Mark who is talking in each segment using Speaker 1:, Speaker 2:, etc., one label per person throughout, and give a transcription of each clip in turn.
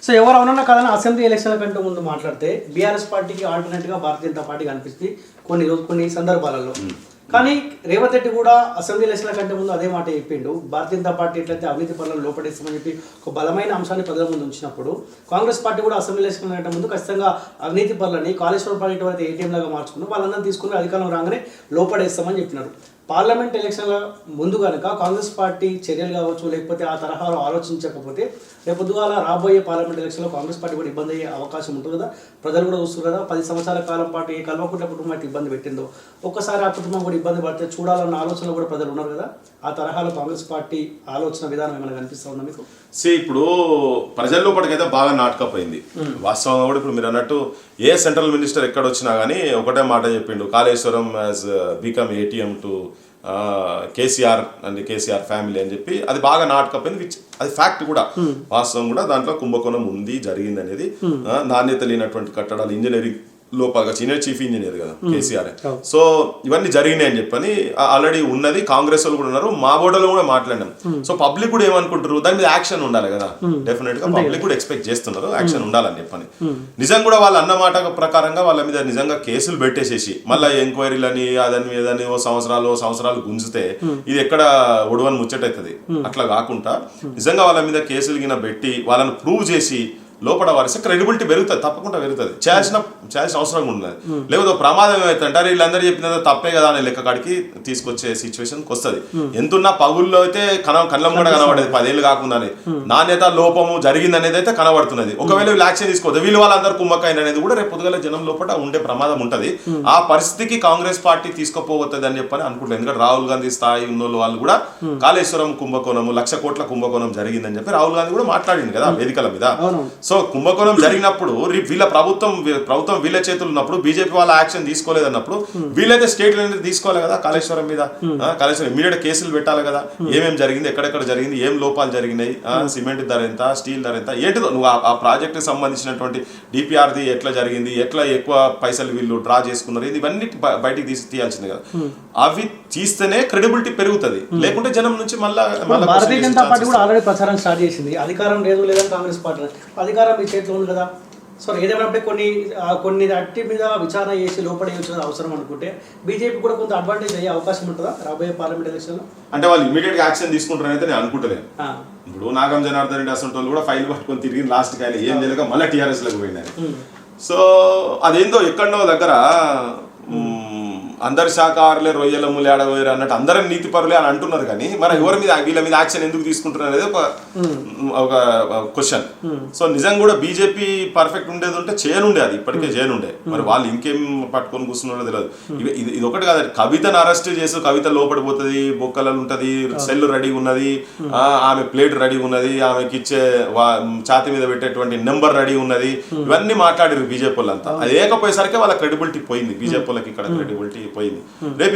Speaker 1: So ఎవరు అవునన్నా కదని అసెంబ్లీ ఎలక్షన్ల కంటే ముందు మాట్లాడితే బీఆర్ఎస్ పార్టీకి ఆల్టర్నేట్గా భారతీయ జనతా పార్టీకి అనిపిస్తుంది కొన్ని సందర్భాలలో. కానీ రేవంత్ రెడ్డి కూడా అసెంబ్లీ ఎలక్షన్ల కంటే ముందు అదే మాట చెప్పిండు. భారతీయ జనతా పార్టీ ఎట్లయితే అవినీతి పనులను లోపడేస్తామని చెప్పి ఒక బలమైన అంశాన్ని ప్రజల ముందు ఉంచినప్పుడు కాంగ్రెస్ పార్టీ కూడా అసెంబ్లీ ఎలక్షన్ల కంటే ముందు ఖచ్చితంగా అవినీతి పనులని కాళేశ్వరం ప్రాజెక్టు అయితే ఏటీఎం లాగా మార్చుకుని వాళ్ళందరూ తీసుకుని అధికారం రాగానే లోపడేస్తామని చెప్పినారు. పార్లమెంట్ ఎలక్షన్ల ముందు కనుక కాంగ్రెస్ పార్టీ చర్యలు కావచ్చు లేకపోతే ఆ తరహాలో ఆలోచించకపోతే రేపొద్దుగాల రాబోయే పార్లమెంట్ ఎలక్షన్లో కాంగ్రెస్ పార్టీ కూడా ఇబ్బంది అయ్యే అవకాశం ఉంటుంది కదా. ప్రజలు కూడా చూస్తున్నారు కదా, 10 సంవత్సరాల కాలం పాటు ఏ కల్వకుంట్ల కుటుంబం అయితే ఇబ్బంది పెట్టిందో ఒక్కసారి ఆ కుటుంబం కూడా ఇబ్బంది పడితే చూడాలన్న ఆలోచనలో కూడా ప్రజలు ఉన్నారు కదా. ఆ తరహాలో కాంగ్రెస్ పార్టీ ఆలోచన విధానం ఏమైనా కనిపిస్తా ఉందా మీకు?
Speaker 2: ఇప్పుడు ప్రజల లోపలికైతే బాగా నాటకపోయింది వాస్తవంగా కూడా. ఇప్పుడు మీరు అన్నట్టు ఏ సెంట్రల్ మినిస్టర్ ఎక్కడ వచ్చినా కానీ ఒకటే మాట చెప్పిండు, Kaleshwaram has become ATM to KCR and KCR family అని చెప్పి అది బాగా నాటకపోయింది. అది ఫ్యాక్ట్ కూడా, వాస్తవం కూడా. దాంట్లో కుంభకోణం ఉంది, జరిగింది అనేది. నాణ్యత లేనటువంటి కట్టడాలు, ఇంజనీరింగ్ లోపాలుగా, సీనియర్ చీఫ్ ఇంజనీర్ కదా కేసీఆర్. సో ఇవన్నీ జరిగినాయి అని చెప్పని ఆల్రెడీ ఉన్నది. కాంగ్రెస్ వాళ్ళు కూడా ఉన్నారు, మా బోర్డులో కూడా మాట్లాడినాం. సో పబ్లిక్ కూడా ఏమనుకుంటారు, దాని మీద యాక్షన్ ఉండాలి కదా. డెఫినెట్ గా పబ్లిక్ కూడా ఎక్స్పెక్ట్ చేస్తున్నారు యాక్షన్ ఉండాలని చెప్పని. నిజం కూడా వాళ్ళు అన్నమాట ప్రకారంగా వాళ్ళ మీద నిజంగా కేసులు పెట్టేసేసి మళ్ళీ ఎంక్వైరీలని అదని ఏదని సంవత్సరాలు గుంజితే ఇది ఎక్కడ ఒడవని ముచ్చటవుతుంది. అట్లా కాకుండా నిజంగా వాళ్ళ మీద కేసులు గిన పెట్టి వాళ్ళని ప్రూవ్ చేసి లోపల వారిస్తే క్రెడిబిలిటీ పెరుగుతుంది, తప్పకుండా పెరుగుతుంది. చేయాల్సిన అవసరం ఉన్నది. లేకపోతే ప్రమాదం ఏమైతే వీళ్ళందరూ చెప్పిన తప్పే కదా అనే లెక్క కాడికి తీసుకొచ్చే సిచ్యువేషన్కి వస్తుంది. ఎంతున్నా పగుల్లో అయితే కళ్ళం కూడా కనబడేది 10 ఏళ్ళు కాకుండానే. నాణ్యత లోపము జరిగింది అనేది అయితే కనబడుతున్నది. ఒకవేళ వీళ్ళు యాక్షన్ తీసుకోవద్దు, వీళ్ళు వాళ్ళందరూ కుమ్మక్కైన అనేది కూడా రేపు పొద్దుగల జనం లోపల ఉండే ప్రమాదం ఉంటుంది. ఆ పరిస్థితికి కాంగ్రెస్ పార్టీ తీసుకుపోతుంది అని చెప్పని అనుకుంటుంది. ఎందుకంటే రాహుల్ గాంధీ స్థాయి ఉన్న వాళ్ళు కూడా కాళేశ్వరం కుంభకోణము 1,00,000 కోట్ల కుంభకోణం జరిగిందని చెప్పి రాహుల్ గాంధీ కూడా మాట్లాడింది కదా వేదికల మీద. సో కుంభకోణం జరిగినప్పుడు వీళ్ళ ప్రభుత్వం వీళ్ళ చేతులు ఉన్నప్పుడు బీజేపీ వాళ్ళ యాక్షన్ తీసుకోలేదన్నప్పుడు వీళ్ళైతే స్టేట్ తీసుకోవాలి కదా. కాళేశ్వరం మీద కాళేశ్వరం ఇమీడియట్ కేసులు పెట్టాలి కదా. ఏమేమి జరిగింది, ఎక్కడెక్కడ జరిగింది, ఏం లోపాలు జరిగినాయి, సిమెంట్ ధర ఎంత, స్టీల్ ధర ఎంత, ఏంటిదో నువ్వు ఆ ప్రాజెక్ట్ సంబంధించినటువంటి డిపిఆర్ది ఎట్లా జరిగింది, ఎట్లా ఎక్కువ పైసలు వీళ్ళు డ్రా చేసుకున్నారు, ఇవన్నీ బయటికి తీయాల్సింది కదా. అవి తీస్తేనే క్రెడిబిలిటీ పెరుగుతుంది. లేకుంటే జనం నుంచి మళ్ళీ
Speaker 1: భారతీయ జనతా పార్టీ కూడా ఆల్రెడీ ప్రచారం స్టార్ట్ చేసింది. అధికారం లేదు లేదని కాంగ్రెస్ పార్టీ, అధికారం మీ చేతిలో ఉంది కదా. సో ఏదేమైనా కొన్ని అట్టి మీద విచారణ చేసి లోపడేయచ్చు అవసరం అనుకుంటే బీజేపీ కూడా కొంత అడ్వాంటేజ్ అయ్యే అవకాశం ఉంటుందా రాబోయే పార్లమెంట్ ఎలక్షన్ లో?
Speaker 2: అంటే వాళ్ళు ఇమీడియట్ గా యాక్షన్ తీసుకుంటారని అయితే నేను అనుకుంటలేను. ఇప్పుడు నాగం జనార్దన్ రెడ్డి అసలు వాళ్ళు కూడా ఫైల్ పట్టుకొని తిరిగి లాస్ట్ కాయలు ఏం చేయలేక మళ్ళీ టీఆర్ఎస్ లకు పోయినారు. సో అదేందో ఎక్కడో దగ్గర అందరి శాఖారులే రొయ్యల ములేడబోయారు అన్నట్టు అందరం నీతి పరులే అని అంటున్నారు. కానీ మరి ఎవరి మీద వీళ్ళ మీద యాక్షన్ ఎందుకు తీసుకుంటున్నారు అనేది ఒక క్వశ్చన్. సో నిజంగా కూడా బీజేపీ పర్ఫెక్ట్ ఉండేది ఉంటే చేయనుండే, అది ఇప్పటికే చేయనుండే. మరి వాళ్ళు ఇంకేం పట్టుకొని కూర్చున్నారో తెలియదు. ఇది ఒకటి కాదు, కవితను అరెస్ట్ చేసి కవిత లోపడిపోతుంది, బొక్కలలో ఉంటుంది, సెల్ రెడీ ఉన్నది, ఆమె ప్లేట్ రెడీ ఉన్నది, ఆమెకి ఇచ్చే ఛాతి మీద పెట్టేటువంటి నెంబర్ రెడీ ఉన్నది, ఇవన్నీ మాట్లాడారు బీజేపీ వాళ్ళంతా. అది ఏకపోయేసరికి వాళ్ళ క్రెడిబిలిటీ పోయింది, బీజేపీ వాళ్ళకి ఇక్కడ క్రెడిబిలిటీ పోయింది. రేపు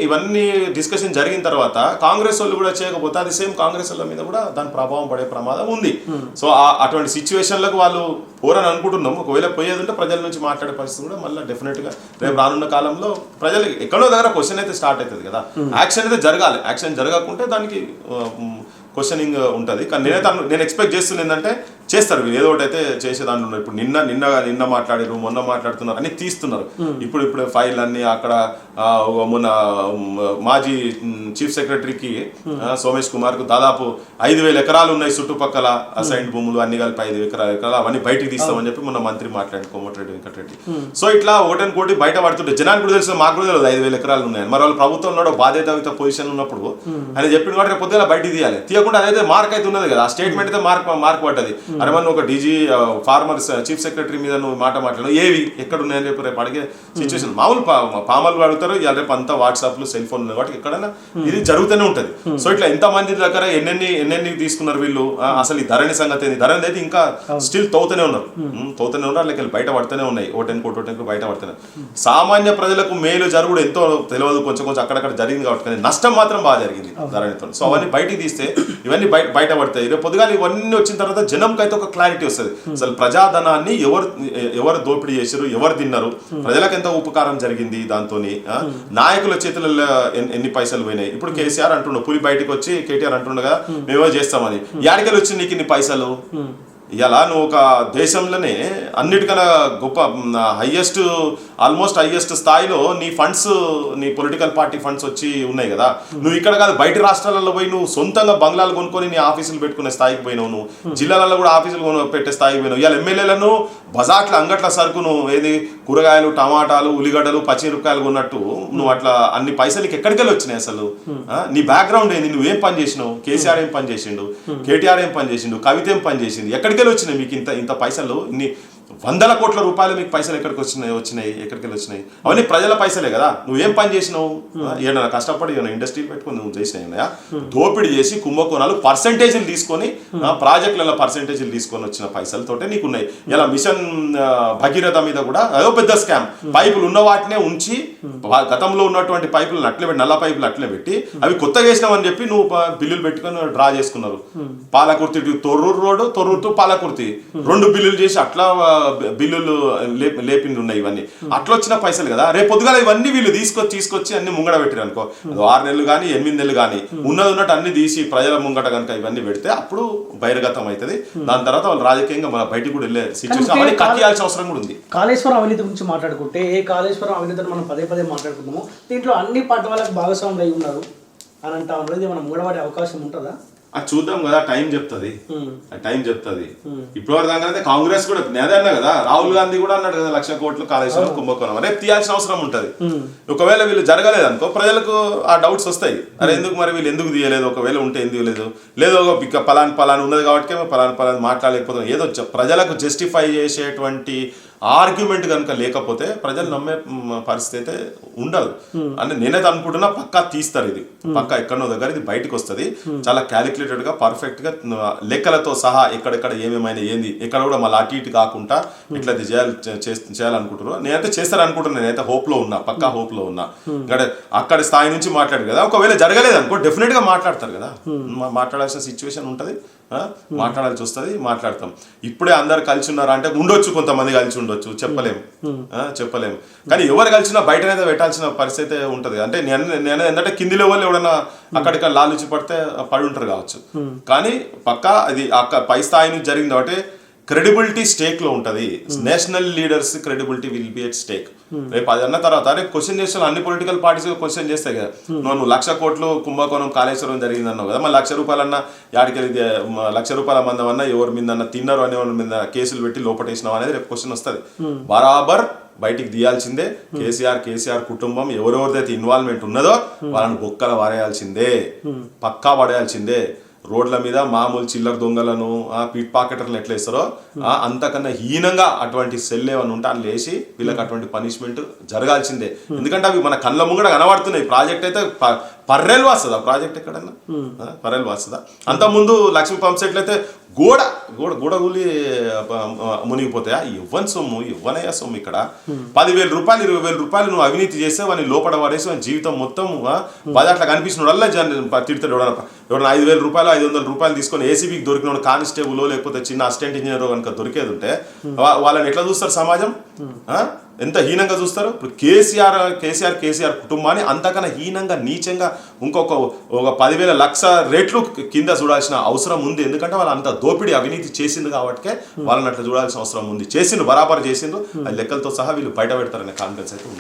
Speaker 2: ఇవన్నీ డిస్కషన్ జరిగిన తర్వాత కాంగ్రెస్ వాళ్ళు కూడా చేయకపోతే అది సేమ్ కాంగ్రెస్ వాళ్ళ మీద కూడా దాని ప్రభావం పడే ప్రమాదం ఉంది. సో అటువంటి సిచ్యువేషన్లకు వాళ్ళు పోరని అనుకుంటున్నాం. ఒకవేళ పోయేది ఉంటే ప్రజల నుంచి మాట్లాడే పరిస్థితి కూడా మళ్ళీ డెఫినెట్ గా రేపు రానున్న కాలంలో ప్రజలు ఎక్కడో దగ్గర క్వశ్చన్ అయితే స్టార్ట్ అవుతుంది కదా. యాక్షన్ అయితే జరగాలి, యాక్షన్ జరగకుంటే దానికి క్వశ్చనింగ్ ఉంటుంది. కానీ నేను ఎక్స్పెక్ట్ చేస్తుంది ఏంటంటే చేస్తారు వీళ్ళు, ఏదో ఒకటి అయితే చేసే దాంట్లో ఉన్నారు. ఇప్పుడు నిన్న మాట్లాడారు, మొన్న మాట్లాడుతున్నారు, అన్ని తీస్తున్నారు. ఇప్పుడు ఫైల్ అన్ని అక్కడ మొన్న మాజీ చీఫ్ సెక్రటరీకి సోమేష్ కుమార్ కు దాదాపు 5,000 ఎకరాలు ఉన్నాయి చుట్టుపక్కల అసైన్డ్ భూములు అన్ని కలిపి 5 ఎకరాలు అవన్నీ బయటికి తీస్తామని చెప్పి మొన్న మంత్రి మాట్లాడి కోమటిరెడ్డి వెంకటరెడ్డి. సో ఇట్లా ఒకటని కోటి బయట పడుతుంటే జనానికి కూడా తెలుసు, మాకు కూడా తెలియదు 5,000 ఎకరాలు ఉన్నాయని. మరి వాళ్ళు ప్రభుత్వంలో బాధ్యత పొజిషన్ ఉన్నప్పుడు ఆయన చెప్పిన కూడా రేపు పొద్దున బయటికి తీయాలి. తీయకుండా అదైతే మార్క్ అయితే ఉన్నది కదా, ఆ స్టేట్మెంట్ అయితే మార్క్ పడ్డది. అరే మన ఒక డీజీ ఫార్మర్ చీఫ్ సెక్రటరీ మీద నువ్వు మాట మాట్లాడు, ఏవి ఎక్కడ ఉన్నాయని రేపు అడిగే సిచ్యువేషన్ మామూలు పామలు అడుగుతారు. రేపు అంతా వాట్సాప్లు సెల్ ఫోన్ వాటికి ఎక్కడైనా ఇది జరుగుతూనే ఉంటది. సో ఇట్లా ఎంత మంది దగ్గర ఎన్నెన్ని తీసుకున్నారు వీళ్ళు, అసలు ఈ ధరణి సంగతి ఏంది, ధరణి అయితే ఇంకా స్టిల్ తోతూనే ఉన్నారు, లేక బయట పడుతూనే ఉన్నాయి. ఓటెన్కు బయట పడుతున్నాయి. సామాన్య ప్రజలకు మేలు జరుగుడు ఎంతో తెలియదు, కొంచెం అక్కడక్కడ జరిగింది కాబట్టి, కానీ నష్టం మాత్రం బాగా జరిగింది ధరణితో. సో అవన్నీ బయటికి తీస్తే ఇవన్నీ బయట పడతాయి. రేపు పొద్దుగా ఇవన్నీ వచ్చిన తర్వాత జనంకి అయితే ఒక క్లారిటీ వస్తుంది. అసలు ప్రజాధనాన్ని ఎవరు దోపిడీ చేశారు, ఎవరు తిన్నారు, ప్రజలకు ఎంత ఉపకారం జరిగింది, దాంతో నాయకుల చేతులలో ఎన్ని పైసలు పోయినాయి. ఇప్పుడు కేసీఆర్ అంటుండ, పులి బయటకు వచ్చి కేటీఆర్ అంటుండగా మేమో చేస్తామని, యాడికెళ్ళి వచ్చి నీకు ఇన్ని పైసలు, ఇలా నువ్వు ఒక దేశంలోనే అన్నిటికన్నా గొప్ప ఆల్మోస్ట్ హైయెస్ట్ స్థాయిలో నీ ఫండ్స్, నీ పొలిటికల్ పార్టీ ఫండ్స్ వచ్చి ఉన్నాయి కదా. నువ్వు ఇక్కడ కాదు బయట రాష్ట్రాలలో పోయి నువ్వు సొంతంగా బంగ్లాలు కొనుక్కొని నీ ఆఫీసులు పెట్టుకునే స్థాయికి పోయినావు. నువ్వు జిల్లాలలో కూడా ఆఫీసులు పెట్టే స్థాయికి పోయినావు. ఇలా ఎమ్మెల్యేలను బజాట్ల అంగట్ల సరుకు నువ్వు ఏది కూరగాయలు, టమాటాలు, ఉల్లిగడ్డలు, పచ్చిమిరపకాయలు కొన్నట్టు నువ్వు అట్లా అన్ని పైసలకి ఎక్కడికి వెళ్ళి వచ్చినాయి అసలు? నీ బ్యాక్గ్రౌండ్ ఏంది? నువ్వేం పని చేసినావు? కేసీఆర్ ఏం పని చేసిండు? కేటీఆర్ ఏం పని చేసిండు? కవిత ఏం పని చేసింది? ఎక్కడికి వెళ్ళి వచ్చినాయి మీకు ఇంత పైసలు? ఇన్ని 100 కోట్ల రూపాయలు మీకు పైసలు ఎక్కడికి వచ్చినాయి? ఎక్కడికి వెళ్ళి వచ్చినాయి? అవన్నీ ప్రజల పైసలే కదా. నువ్వేం పని చేసినావు? ఏదైనా కష్టపడి ఏమైనా ఇండస్ట్రీ పెట్టుకుని నువ్వు చేసినాయి? దోపిడీ చేసి కుంభకోణాలు పర్సెంటేజీలు తీసుకొని ప్రాజెక్టులలో పర్సెంటేజీలు తీసుకొని వచ్చిన పైసలతోటే నీకున్నాయి. ఇలా మిషన్ భగీరథ మీద కూడా అదో పెద్ద స్కామ్. పైపులు ఉన్న వాటినే ఉంచి గతంలో ఉన్నటువంటి పైపులను అట్లే పెట్టి, నల్ల పైపులు అట్లే పెట్టి అవి కొత్తగా వేసినామని చెప్పి నువ్వు బిల్లులు పెట్టుకొని డ్రా చేసుకున్నారు. పాలకుర్తి తొర్రూరు రోడ్డు, తొర్రూరు టు పాలకుర్తి 2 బిల్లులు చేసి అట్లా బిల్లులు లేపింది ఉన్నాయి. ఇవన్నీ అట్లా వచ్చిన పైసలు కదా. రేపు పొద్దుగాల ఇవన్నీ వీళ్ళు తీసుకొచ్చి అన్ని ముంగడ పెట్టారు అనుకో, 6 నెలలు కానీ 8 నెలలు కానీ ఉన్నట్టు అన్ని తీసి ప్రజల ముంగట కనుక ఇవన్నీ పెడితే అప్పుడు బహిర్గతం అవుతుంది. దాని తర్వాత వాళ్ళు రాజకీయంగా మన బయటకు కూడా వెళ్ళే సిచ్యువేషన్ అవన్నీ కట్టియాల్సిన అవసరం కూడా ఉంది.
Speaker 1: కాళేశ్వరం అవినీతి గురించి మాట్లాడుకుంటే, ఏ కాళేశ్వరం అవినీతిని మనం పదే మాట్లాడుకుంటాము. దీంట్లో అన్ని పార్టీ వాళ్ళకి భాగస్వాములు అయి ఉన్నారు అని అంటా ఉన్నది. మనం ముంగడబడే అవకాశం ఉంటుందా?
Speaker 2: అది చూద్దాం కదా, టైం చెప్తుంది. ఇప్పటివరకు దాకా అయితే కాంగ్రెస్ కూడా నేనే అన్నా కదా, రాహుల్ గాంధీ కూడా అన్నాడు కదా 1,00,000 కోట్లు కాళేశ్వరం కుంభకోణం రేపు తీయాల్సిన అవసరం ఉంటుంది. ఒకవేళ వీళ్ళు జరగలేదు అనుకో ప్రజలకు ఆ డౌట్స్ వస్తాయి. అరే ఎందుకు మరి వీళ్ళు ఎందుకు తీయలేదు? ఒకవేళ ఉంటే ఎందుకు లేదు? లేదో పలాన్ ఉన్నది కాబట్టి పలాన్ మాట్లాడలేకపోతే ఏదో ప్రజలకు జస్టిఫై చేసేటువంటి ఆర్గ్యుమెంట్ కనుక లేకపోతే ప్రజలు నమ్మే పరిస్థితి అయితే ఉండదు అని నేనైతే అనుకుంటున్నా. పక్కా తీస్తారు, ఇది పక్కా ఎక్కడో దగ్గర ఇది బయటకు వస్తుంది. చాలా క్యాలిక్యులేటెడ్ గా పర్ఫెక్ట్ గా లెక్కలతో సహా ఎక్కడెక్కడ ఏమేమైనా ఏంది ఎక్కడ కూడా మళ్ళీ అటు ఇటు కాకుండా ఇట్లా చేయాలనుకుంటున్నారు. నేనైతే చేస్తారనుకుంటున్నాను. నేనైతే హోప్ లో ఉన్నా, పక్కా హోప్ లో ఉన్నా. అక్కడ స్థాయి నుంచి మాట్లాడారు కదా. ఒకవేళ జరగలేదు అనుకో డెఫినెట్ గా మాట్లాడతారు కదా. మాట్లాడాల్సిన సిచ్యువేషన్ ఉంటుంది, మాట్లాడాల్సి వస్తుంది, మాట్లాడతాం. ఇప్పుడే అందరు కలిసి ఉన్నారా అంటే ఉండొచ్చు, కొంతమంది కలిసి ఉండొచ్చు, చెప్పలేము. కానీ ఎవరు కలిసినా బయటనైతే పెట్టాల్సిన పరిస్థితి ఉంటది. అంటే నేను ఏంటంటే కింది లెవెల్ ఎవడన్నా అక్కడిక్కడ లాలుచి పడితే పడి ఉంటారు కావచ్చు. కానీ పక్కా అది పై స్థాయి నుంచి జరిగింది కాబట్టి క్రెడిబిలిటీ స్టేక్ లో ఉంటది. National leaders credibility will be at stake. రేపు అది అన్న తర్వాత రేపు క్వశ్చన్ చేస్తే అన్ని పొలిటికల్ పార్టీస్ క్వశ్చన్ చేస్తాయి కదా. నువ్వు 1,00,000 కోట్లు కుంభకోణం కాళేశ్వరం జరిగింది అన్నావు కదా, మరి 1,00,000 రూపాయలన్నా యాడికెళ్ళి 1,00,000 రూపాయల మందమన్నా ఎవరి మీద తిన్నారు అనే వాళ్ళ మీద కేసులు పెట్టి లోపటేసినావు అనేది రేపు క్వశ్చన్ వస్తుంది. బరాబర్ బయటికి తీయాల్సిందే. కేసీఆర్ కుటుంబం ఎవరెవరిదైతే ఇన్వాల్వ్మెంట్ ఉన్నదో వాళ్ళని బొక్కల వారేయాల్సిందే, పక్కా పడేయాల్సిందే. రోడ్ల మీద మామూలు చిల్లర దొంగలను పీట్ పాకెటర్లను ఎట్లా వేస్తారో అంతకన్నా హీనంగా అటువంటి సెల్ ఏమన్నా ఉంటే అని లేచి వీళ్ళకి అటువంటి పనిష్మెంట్ జరగాల్సిందే. ఎందుకంటే అవి మన కళ్ళ ముంగడ కనబడుతున్నాయి. ప్రాజెక్ట్ అయితే పర్రెలు వస్తుందా? ప్రాజెక్ట్ ఎక్కడన్నా పర్రెలు వస్తుందా? అంతకుముందు లక్ష్మీ పంప్ సెట్లు అయితే గూడగూలి మునిగిపోతాయా? ఇవ్వని సొమ్ము, ఇవ్వనయ్యా సొమ్ము. ఇక్కడ 10,000 రూపాయలు 20,000 రూపాయలు నువ్వు అవినీతి చేస్తే వాడిని లోపల పడేసి వాని జీవితం మొత్తం అట్లా కనిపించినోడల్లా తిడతాడు. ఎవరైనా 5,000 రూపాయలు 500 రూపాయలు తీసుకొని ఏసీబీకి దొరికిన కానిస్టేబుల్ లేకపోతే చిన్న అసిస్టెంట్ ఇంజనీర్ కనుక దొరికేది ఉంటే వాళ్ళని ఎట్లా చూస్తారు సమాజం? ఎంత హీనంగా చూస్తారు. ఇప్పుడు కేసీఆర్ కుటుంబాన్ని అంతకన్నా హీనంగా నీచంగా ఇంకొక 10,000 లక్ష రేట్లు కింద చూడాల్సిన అవసరం ఉంది. ఎందుకంటే వాళ్ళు అంత దోపిడీ అవినీతి చేసింది కాబట్టి వాళ్ళని అట్లా చూడాల్సిన అవసరం ఉంది. బరాబర్ చేసిండు. అది లెక్కలతో సహా వీళ్ళు బయట పెడతారనే కాన్ఫిడెన్స్ అయితే ఉంది.